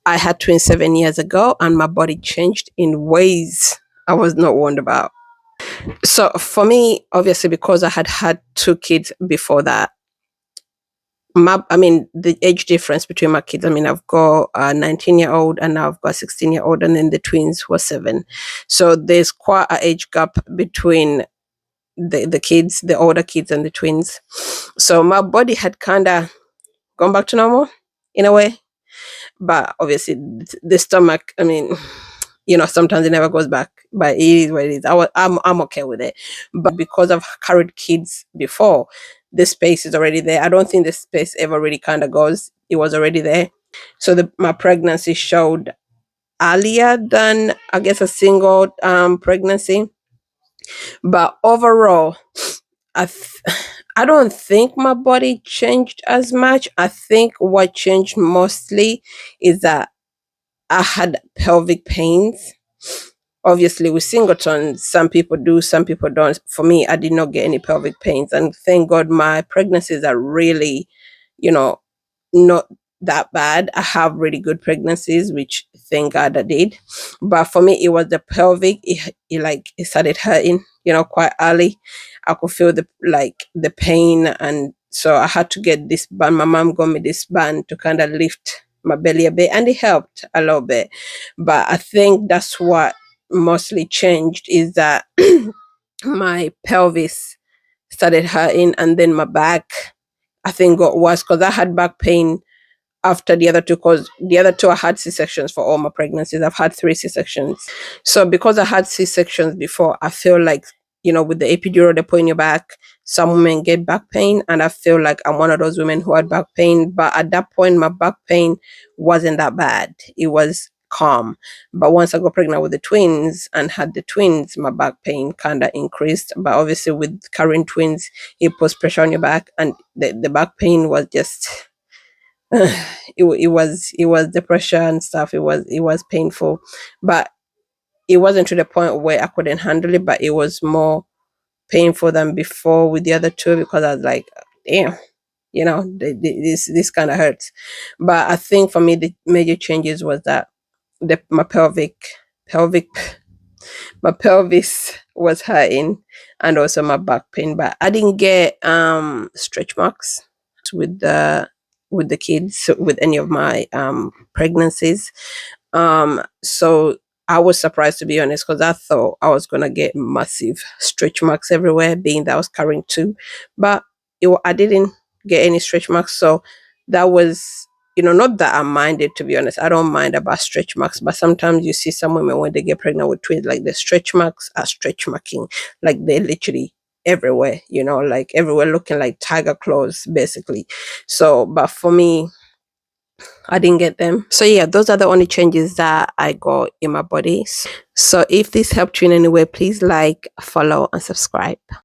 I had twins 7 years ago, and my body changed in ways I was not warned about. So for me, obviously, because I had had two kids before that, the age difference between my kids. I've got a 19-year-old and now I've got a 16-year-old, and then the twins were 7. So there's quite an age gap between the kids, the older kids, and the twins. So my body had kind of gone back to normal in a way, but obviously the stomach. Sometimes it never goes back, but it is what it is. I'm okay with it. But because I've carried kids before, the space is already there. I don't think the space ever really kind of goes. It was already there. So my pregnancy showed earlier than, I guess, a single pregnancy. But overall, I th- I don't think my body changed as much. I think what changed mostly is that I had pelvic pains. Obviously, with singletons, some people do, some people don't. For me, I did not get any pelvic pains, and thank God my pregnancies are really, you know, not that bad. I have really good pregnancies, which thank God I did. But for me, it was the pelvic. It started hurting, quite early. I could feel the pain, and so I had to get this band. My mom got me this band to kind of lift my belly a bit, and it helped a little bit. But I think that's what mostly changed, is that my pelvis started hurting, and then my back, I think, got worse because I had back pain after the other two, because the other two I had C-sections for all my pregnancies. I've had 3 C-sections. So because I had C-sections before, I feel like, with the epidural they put in your back, some women get back pain, and I feel like I'm one of those women who had back pain. But at that point, my back pain wasn't that bad. It was calm. But once I got pregnant with the twins and had the twins, my back pain kind of increased. But obviously with carrying twins, it puts pressure on your back, and the back pain was just it was the pressure and stuff. It was painful, but it wasn't to the point where I couldn't handle it. But it was more painful than before with the other two, because I was like, damn, this kind of hurts. But I think for me the major changes was that my pelvic my pelvis was hurting, and also my back pain. But I didn't get stretch marks with the kids, with any of my pregnancies. So I was surprised, to be honest, because I thought I was gonna get massive stretch marks everywhere, being that I was carrying 2. But I didn't get any stretch marks. So that was, not that I minded, to be honest. I don't mind about stretch marks, but sometimes you see some women when they get pregnant with twins, like the stretch marks are stretch marking, like they're literally everywhere, like everywhere, looking like tiger claws, basically. So, but for me, I didn't get them. So yeah, those are the only changes that I got in my body. So if this helped you in any way, please like, follow, and subscribe.